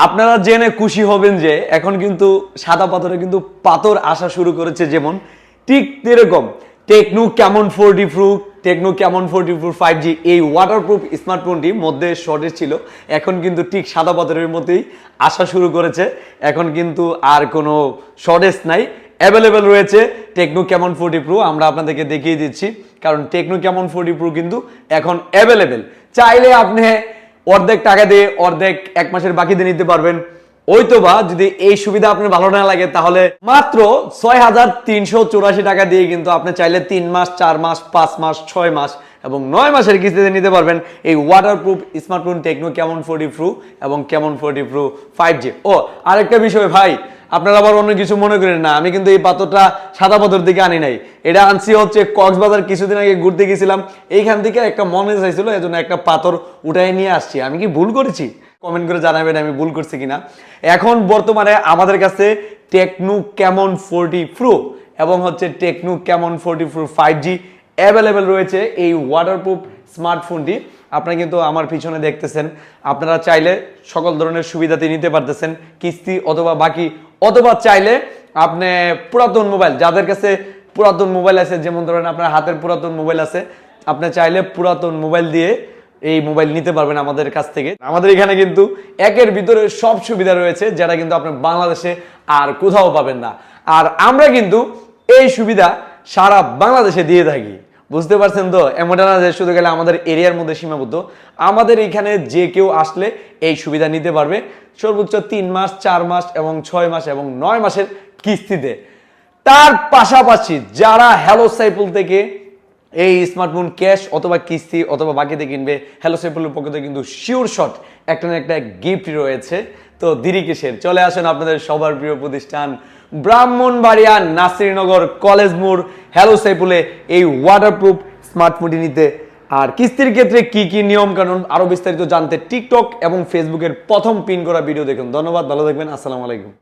আপনারা জেনে খুশি হবেন যে এখন কিন্তু সাদা পাথরে কিন্তু পাথর আসা শুরু করেছে, যেমন ঠিক এরকম techno Camon 4D pro, techno Camon 4D pro 5G এই ওয়াটারপ্রুফ স্মার্টফোনটি মধ্যে শর্টেজ ছিল, এখন কিন্তু ঠিক সাদা পাথরের মতোই আসা শুরু করেছে। এখন কিন্তু আর কোনো শর্টেজ নাই, অ্যাভেলেবেল রয়েছে টেকনো ক্যামন 4D প্রো। আমরা আপনাদেরকে দেখিয়ে দিচ্ছি, কারণ টেকনো ক্যামন 4D প্রো কিন্তু এখন অ্যাভেলেবেল। চাইলে আপনি অর্ধেক টাকা দিয়ে অর্ধেক এক মাসের বাকি দিয়ে নিতে পারবেন। ওইতো বা যদি এই সুবিধা আপনার ভালো না লাগে তাহলে মাত্র 6,384 টাকা দিয়ে কিন্তু আপনি চাইলে 3 মাস, 4 মাস, 5 মাস, 6 মাস এবং 9 মাসের কিস্তিতে নিতে পারবেন এই waterproof smartphone techno Camon 4D pro এবং ক্যামন 4D প্রো 5G। ও আরেকটা বিষয় ভাই, আপনারা আবার অন্য কিছু মনে করেন না, আমি কিন্তু এই পাথরটা সাদা পাথর দিকে আনি নাই, এটা আনছি হচ্ছে কক্সবাজার। কিছুদিন আগে ঘুরতে গেছিলাম, এইখান থেকে একটা মনে চাইছিল, এজন্য একটা পাথর উঠাই নিয়ে আসছি। আমি কি ভুল করেছি? কমেন্ট করে জানাবেন আমি ভুল করছি কিনা। এখন বর্তমানে আমাদের কাছে টেকনো ক্যামন 4D প্রো এবং হচ্ছে techno Camon 4D pro 5G available রয়েছে এই ওয়াটারপ্রুফ স্মার্টফোনটি। আপনারা কিন্তু আমার পিছনে দেখতেছেন, আপনারা চাইলে সকল ধরনের সুবিধাতে নিতে পারতেছেন, কিস্তি অথবা বাকি, অথবা চাইলে আপনি পুরাতন মোবাইল, যাদের কাছে পুরাতন মোবাইল আছে, যেমন ধরেন আপনার হাতের পুরাতন মোবাইল আছে, আপনি চাইলে পুরাতন মোবাইল দিয়ে এই মোবাইল নিতে পারবেন আমাদের কাছ থেকে। আমাদের এখানে কিন্তু একের ভিতরে সব সুবিধা রয়েছে, যেটা কিন্তু আপনি বাংলাদেশে আর কোথাও পাবেন না। আর আমরা কিন্তু এই সুবিধা সারা বাংলাদেশে দিয়ে থাকি, বুঝতে পারছেন তো? এমনটা না যে শুধু গেলে আমাদের এরিয়ার মধ্যে সীমাবদ্ধ, আমাদের এখানে যে কেউ আসলে এই সুবিধা নিতে পারবে সর্বোচ্চ 3 মাস, 4 মাস এবং 6 মাস এবং 9 মাসের কিস্তিতে। তার পাশাপাশি যারা হ্যালো সাইফুল থেকে এই স্মার্টফোন ক্যাশ অথবা কিস্তি অথবা বাকিতে কিনবে, হ্যালো সাইফুলের পক্ষ থেকে কিন্তু শিওর শট একটা না একটা গিফট রয়েছে। তো দেরি কিসের, চলে আসেন আপনাদের সবার প্রিয় প্রতিষ্ঠান ব্রাহ্মণবাড়িয়া নাসিরনগর কলেজ মোড় হ্যালো সাইফুলে এই ওয়াটারপ্রুফ স্মার্টফোনটি নিতে। আর কিস্তির ক্ষেত্রে কি কি নিয়ম কানুন আরো বিস্তারিত জানতে টিকটক এবং ফেসবুকের প্রথম পিন করা ভিডিও দেখুন। ধন্যবাদ, ভালো থাকবেন, আসসালামু আলাইকুম।